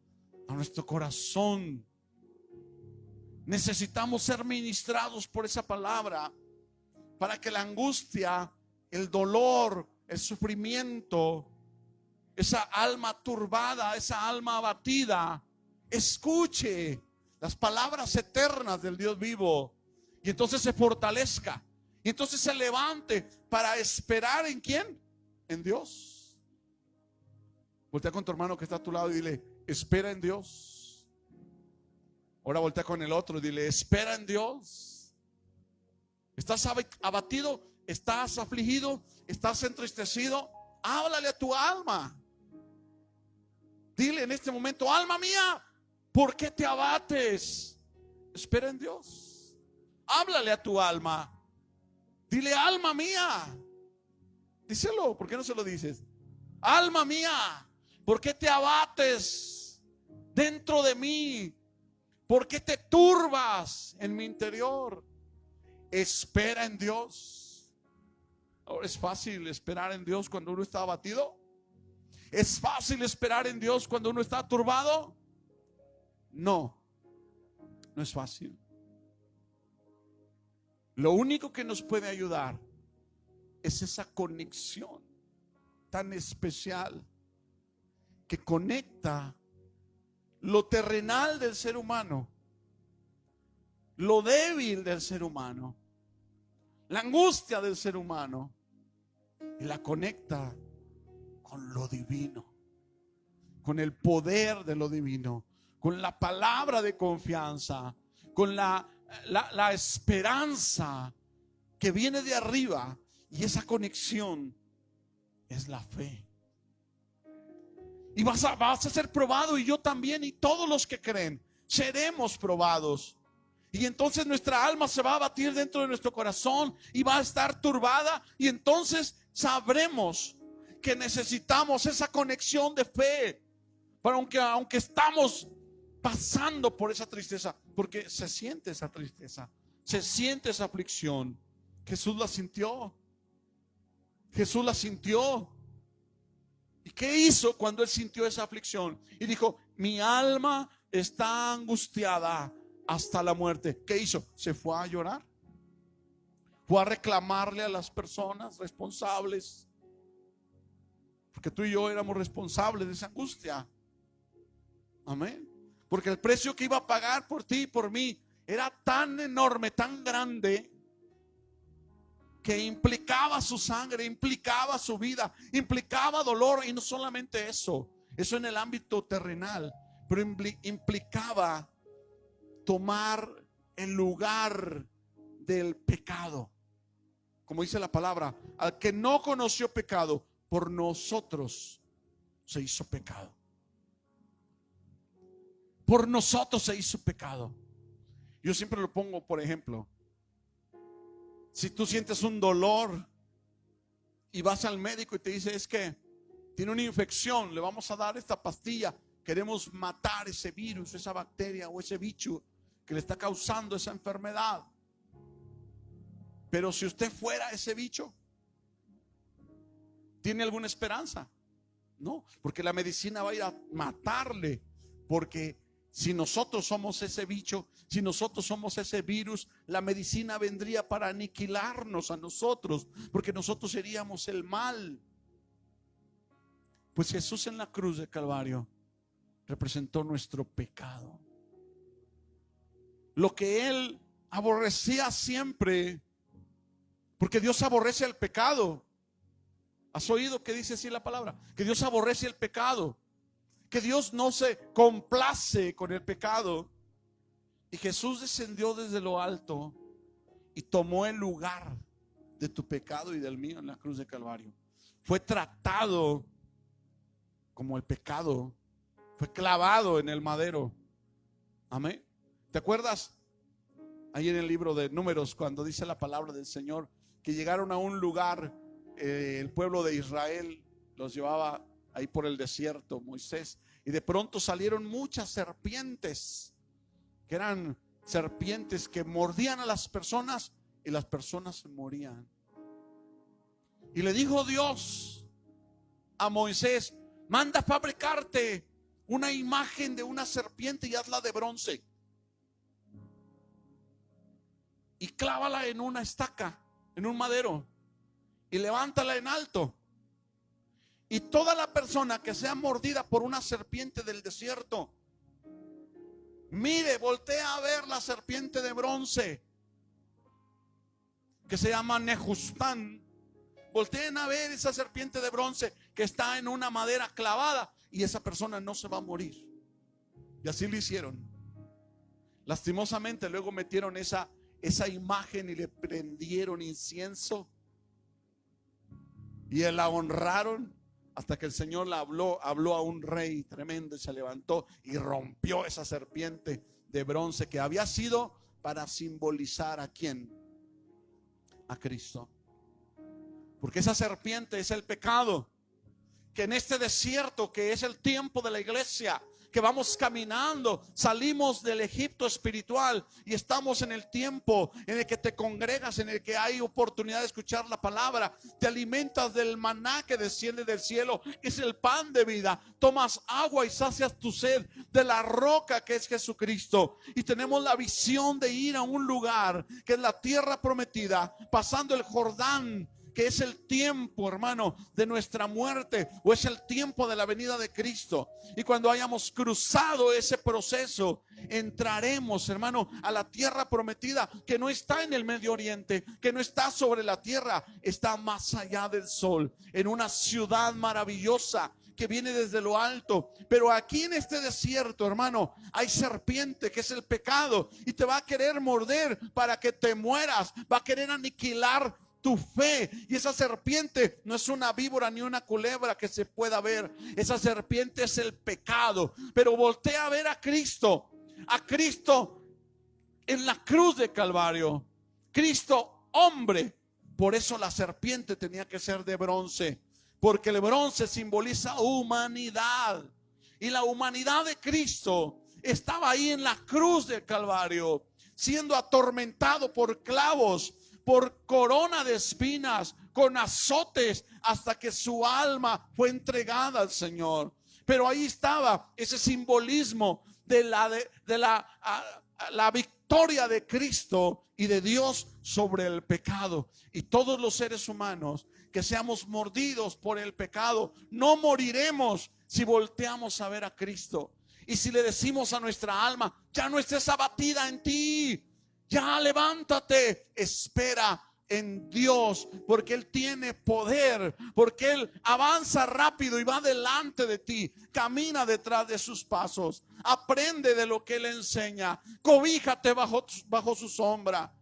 a nuestro corazón. Necesitamos ser ministrados por esa palabra para que la angustia, el dolor, el sufrimiento, esa alma turbada, esa alma abatida, escuche las palabras eternas del Dios vivo y entonces se fortalezca y entonces se levante para esperar ¿en quién? En Dios. Voltea con tu hermano que está a tu lado y dile, espera en Dios. Ahora voltea con el otro y dile, espera en Dios. ¿Estás abatido? ¿Estás afligido? ¿Estás entristecido? Háblale a tu alma. Dile en este momento, alma mía, ¿por qué te abates? Espera en Dios. Háblale a tu alma. Dile, alma mía. Díselo, ¿por qué no se lo dices? Alma mía, ¿por qué te abates dentro de mí? ¿Por qué te turbas en mi interior? Espera en Dios. Ahora, ¿es fácil esperar en Dios cuando uno está abatido? ¿Es fácil esperar en Dios cuando uno está turbado? No, no es fácil. Lo único que nos puede ayudar es esa conexión tan especial que conecta lo terrenal del ser humano, lo débil del ser humano, la angustia del ser humano, y la conecta con lo divino, con el poder de lo divino, con la palabra de confianza, con la esperanza que viene de arriba. Y esa conexión es la fe. Y vas a ser probado, y yo también, y todos los que creen seremos probados. Y entonces nuestra alma se va a batir dentro de nuestro corazón y va a estar turbada. Y entonces sabremos que necesitamos esa conexión de fe para aunque estamos pasando por esa tristeza, porque se siente esa tristeza, se siente esa aflicción. Jesús la sintió. Jesús la sintió. ¿Y qué hizo cuando él sintió esa aflicción? Y dijo: mi alma está angustiada hasta la muerte. ¿Qué hizo? Se fue a llorar. Fue a reclamarle a las personas responsables, porque tú y yo éramos responsables de esa angustia. Amén. Porque el precio que iba a pagar por ti y por mí era tan enorme, tan grande, que implicaba su sangre, implicaba su vida, implicaba dolor. Y no solamente eso en el ámbito terrenal, pero implicaba tomar el lugar del pecado. Como dice la palabra, al que no conoció pecado, por nosotros se hizo pecado. Por nosotros se hizo pecado. Yo siempre lo pongo, por ejemplo, si tú sientes un dolor y vas al médico y te dice: es que tiene una infección, le vamos a dar esta pastilla, queremos matar ese virus, esa bacteria o ese bicho que le está causando esa enfermedad. Pero si usted fuera ese bicho, ¿tiene alguna esperanza? No, porque la medicina va a ir a matarle. Porque si nosotros somos ese bicho, si nosotros somos ese virus, la medicina vendría para aniquilarnos a nosotros, porque nosotros seríamos el mal. Pues Jesús en la cruz de Calvario representó nuestro pecado. Lo que él aborrecía siempre, porque Dios aborrece el pecado. ¿Has oído que dice así la palabra? Que Dios aborrece el pecado, que Dios no se complace con el pecado. Y Jesús descendió desde lo alto y tomó el lugar de tu pecado y del mío en la cruz de Calvario. Fue tratado como el pecado, fue clavado en el madero. Amén. ¿Te acuerdas ahí en el libro de Números cuando dice la palabra del Señor que llegaron a un lugar, el pueblo de Israel los llevaba ahí por el desierto, Moisés, y de pronto salieron muchas serpientes, que eran serpientes que mordían a las personas y las personas morían? Y le dijo Dios a Moisés: manda a fabricarte una imagen de una serpiente y hazla de bronce y clávala en una estaca, en un madero, y levántala en alto. Y toda la persona que sea mordida por una serpiente del desierto, mire, voltea a ver la serpiente de bronce que se llama Nejustán. Volteen a ver esa serpiente de bronce que está en una madera clavada, y esa persona no se va a morir. Y así lo hicieron. Lastimosamente luego metieron esa imagen y le prendieron incienso y la honraron, hasta que el Señor le habló a un rey tremendo, y se levantó y rompió esa serpiente de bronce que había sido para simbolizar ¿a quién? A Cristo. Porque esa serpiente es el pecado, que en este desierto, que es el tiempo de la iglesia, que vamos caminando, salimos del Egipto espiritual y estamos en el tiempo en el que te congregas, en el que hay oportunidad de escuchar la palabra, te alimentas del maná que desciende del cielo, que es el pan de vida, tomas agua y sacias tu sed de la roca que es Jesucristo, y tenemos la visión de ir a un lugar que es la tierra prometida, pasando el Jordán, que es el tiempo, hermano, de nuestra muerte, o es el tiempo de la venida de Cristo. Y cuando hayamos cruzado ese proceso, entraremos, hermano, a la tierra prometida, que no está en el Medio Oriente, que no está sobre la tierra, está más allá del sol, en una ciudad maravillosa que viene desde lo alto. Pero aquí en este desierto, hermano, hay serpiente, que es el pecado, y te va a querer morder para que te mueras, va a querer aniquilar tu fe. Y esa serpiente no es una víbora ni una culebra que se pueda ver. Esa serpiente es el pecado. Pero voltea a ver a Cristo en la cruz de Calvario. Cristo hombre. Por eso la serpiente tenía que ser de bronce, porque el bronce simboliza humanidad, y la humanidad de Cristo estaba ahí en la cruz del Calvario, siendo atormentado por clavos, por corona de espinas, con azotes, hasta que su alma fue entregada al Señor. Pero ahí estaba ese simbolismo de la victoria de Cristo y de Dios sobre el pecado. Y todos los seres humanos que seamos mordidos por el pecado, no moriremos si volteamos a ver a Cristo. Y si le decimos a nuestra alma: ya no estés abatida en ti, ya levántate, espera en Dios, porque Él tiene poder, porque Él avanza rápido y va delante de ti. Camina detrás de sus pasos, aprende de lo que Él enseña, cobíjate bajo su sombra,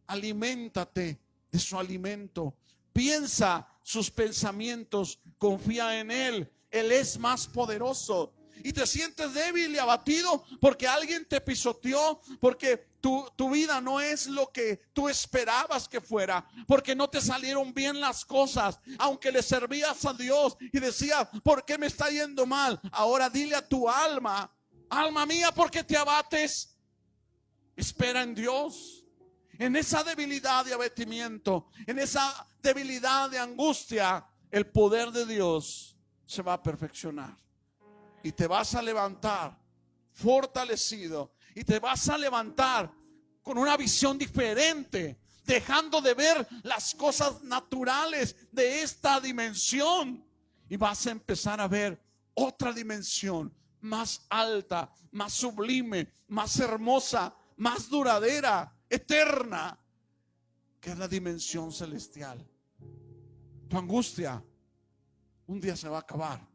aliméntate de su alimento, piensa sus pensamientos, confía en Él. Él es más poderoso. Y te sientes débil y abatido porque alguien te pisoteó, porque tu vida no es lo que tú esperabas que fuera, porque no te salieron bien las cosas, aunque le servías a Dios y decías: ¿por qué me está yendo mal? Ahora dile a tu alma: alma mía, ¿por qué te abates? Espera en Dios. En esa debilidad de abatimiento, en esa debilidad de angustia, el poder de Dios se va a perfeccionar. Y te vas a levantar fortalecido, y te vas a levantar con una visión diferente, dejando de ver las cosas naturales de esta dimensión, y vas a empezar a ver otra dimensión más alta, más sublime, más hermosa, más duradera, eterna, que es la dimensión celestial. Tu angustia un día se va a acabar.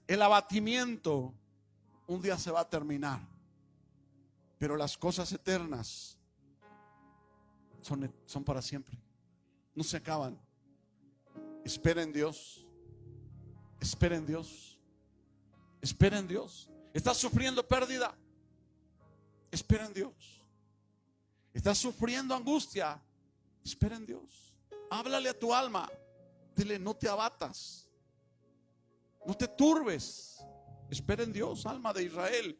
El abatimiento un día se va a terminar, pero las cosas eternas son para siempre, no se acaban. Espera en Dios, espera en Dios, espera en Dios. ¿Estás sufriendo pérdida? Espera en Dios. ¿Estás sufriendo angustia? Espera en Dios. Háblale a tu alma, dile: no te abatas, no te turbes, espera en Dios. Alma de Israel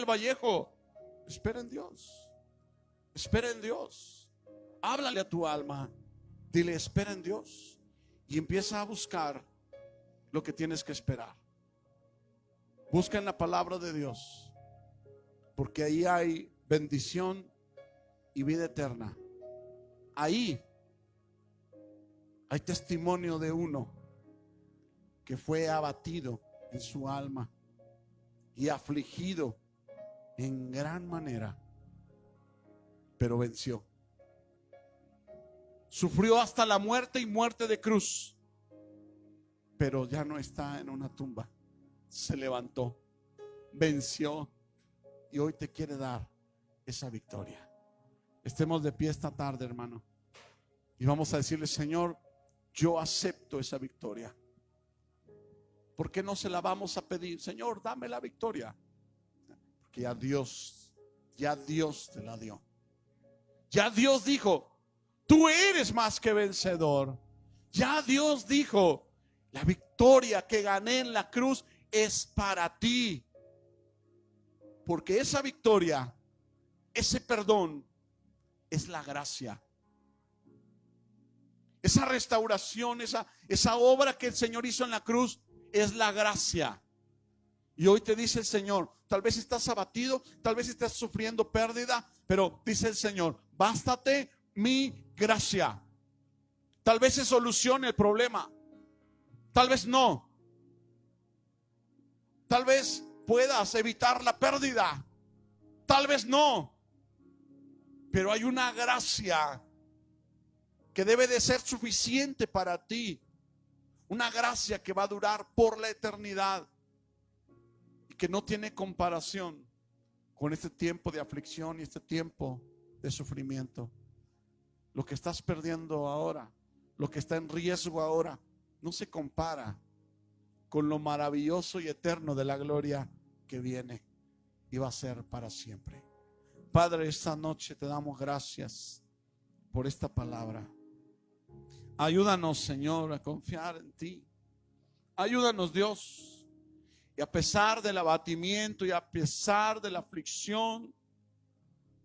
Vallejo, espera en Dios, espera en Dios. Háblale a tu alma, dile: espera en Dios, y empieza a buscar lo que tienes que esperar. Busca en la palabra de Dios, porque ahí hay bendición y vida eterna. Ahí hay testimonio de uno que fue abatido en su alma y afligido en gran manera, pero venció. Sufrió hasta la muerte, y muerte de cruz, pero ya no está en una tumba. Se levantó, venció, y hoy te quiere dar esa victoria. Estemos de pie esta tarde, hermano, y vamos a decirle: Señor, yo acepto esa victoria. ¿Por qué no se la vamos a pedir? Señor, dame la victoria. Porque ya Dios te la dio. Ya Dios dijo: tú eres más que vencedor. Ya Dios dijo La victoria que gané en la cruz es para ti. Porque esa victoria, ese perdón, es la gracia. Esa restauración, esa obra que el Señor hizo en la cruz es la gracia. Y hoy te dice el Señor, tal vez estás abatido, tal vez estás sufriendo pérdida, pero dice el Señor, bástate mi gracia. Tal vez se solucione el problema, tal vez no. Tal vez puedas evitar la pérdida, tal vez no. Pero hay una gracia que debe de ser suficiente para ti. Una gracia que va a durar por la eternidad y que no tiene comparación con este tiempo de aflicción y este tiempo de sufrimiento. Lo que estás perdiendo ahora, lo que está en riesgo ahora, no se compara con lo maravilloso y eterno de la gloria que viene y va a ser para siempre. Padre, esta noche te damos gracias por esta palabra. Ayúdanos, Señor, a confiar en ti. Ayúdanos, Dios. Y a pesar del abatimiento y a pesar de la aflicción,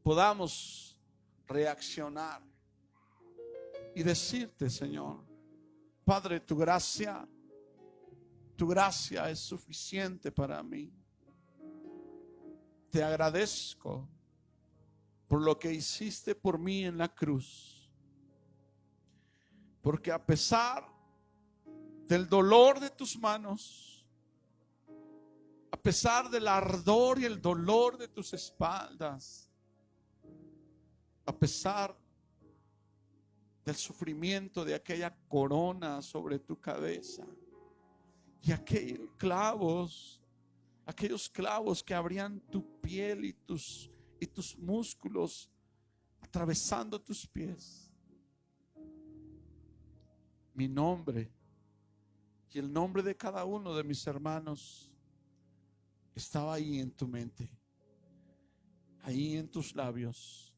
podamos reaccionar y decirte, Señor, Padre, tu gracia es suficiente para mí. Te agradezco por lo que hiciste por mí en la cruz. Porque a pesar del dolor de tus manos, a pesar del ardor y el dolor de tus espaldas, a pesar del sufrimiento de aquella corona sobre tu cabeza y aquellos clavos que abrían tu piel y tus músculos atravesando tus pies, mi nombre y el nombre de cada uno de mis hermanos estaba ahí en tu mente, ahí en tus labios,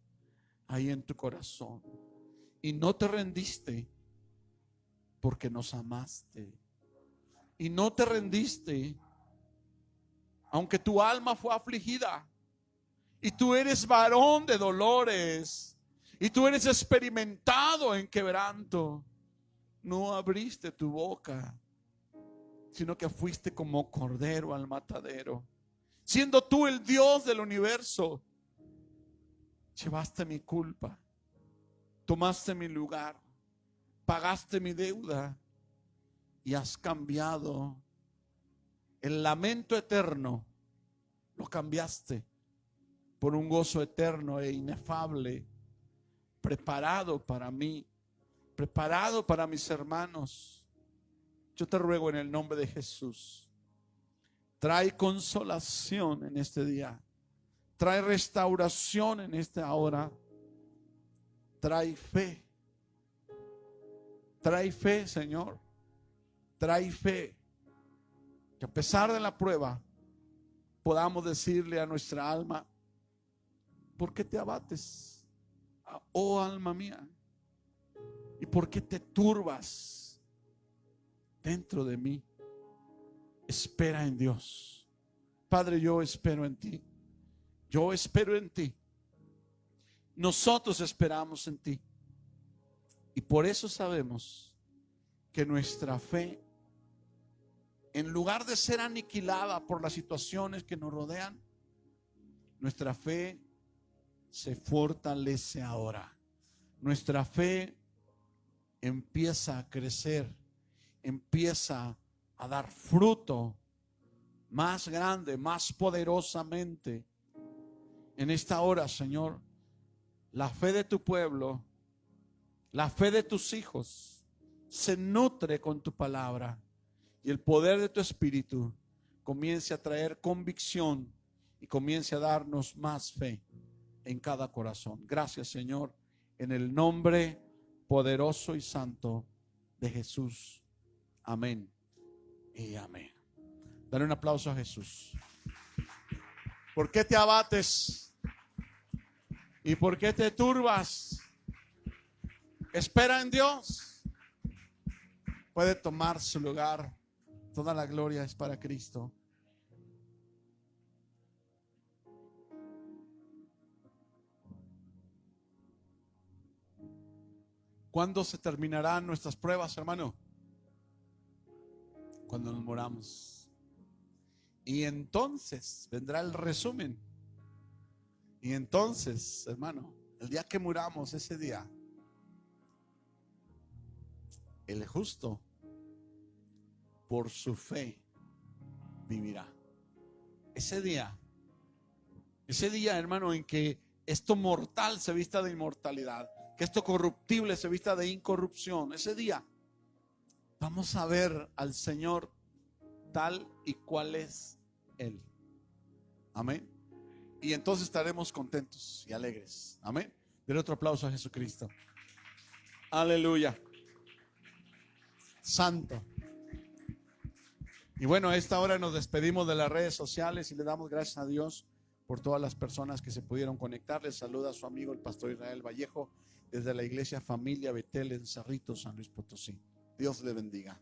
ahí en tu corazón. Y no te rendiste porque nos amaste. Y no te rendiste aunque tu alma fue afligida. Y tú eres varón de dolores. Y tú eres experimentado en quebranto. No abriste tu boca, sino que fuiste como cordero al matadero. Siendo tú el Dios del universo, llevaste mi culpa, tomaste mi lugar, pagaste mi deuda y has cambiado el lamento eterno, lo cambiaste por un gozo eterno e inefable, preparado para mí, preparado para mis hermanos. Yo te ruego en el nombre de Jesús, trae consolación en este día, trae restauración en esta hora, trae fe, Señor, trae fe, que a pesar de la prueba podamos decirle a nuestra alma, ¿por qué te abates, oh alma mía? ¿Y por qué te turbas dentro de mí? Espera en Dios. Padre, yo espero en ti. Yo espero en ti. Nosotros esperamos en ti. Y por eso sabemos que nuestra fe, en lugar de ser aniquilada por las situaciones que nos rodean, nuestra fe se fortalece ahora. Nuestra fe empieza a crecer, empieza a dar fruto más grande, más poderosamente. En esta hora, Señor, la fe de tu pueblo, la fe de tus hijos se nutre con tu palabra, y el poder de tu espíritu comience a traer convicción y comience a darnos más fe en cada corazón. Gracias, Señor, en el nombre poderoso y santo de Jesús. Amén y amén. Dale un aplauso a Jesús. ¿Por qué te abates? ¿Y por qué te turbas? Espera en Dios. puede tomar su lugar. Toda la gloria es para Cristo. ¿Cuándo se terminarán nuestras pruebas, hermano? Cuando nos moramos. Y entonces vendrá el resumen. Y entonces, hermano, el día que muramos, ese día, el justo por su fe vivirá. Ese día, hermano, en que esto mortal se vista de inmortalidad, que esto corruptible se vista de incorrupción, ese día vamos a ver al Señor tal y cual es Él. Amén. Y entonces estaremos contentos y alegres. Amén. Denle otro aplauso a Jesucristo. Aleluya. Santo. Y bueno, a esta hora nos despedimos de las redes sociales y le damos gracias a Dios por todas las personas que se pudieron conectar. Les saluda a su amigo el pastor Israel Vallejo desde la iglesia Familia Betel en Cerrito, San Luis Potosí. Dios le bendiga.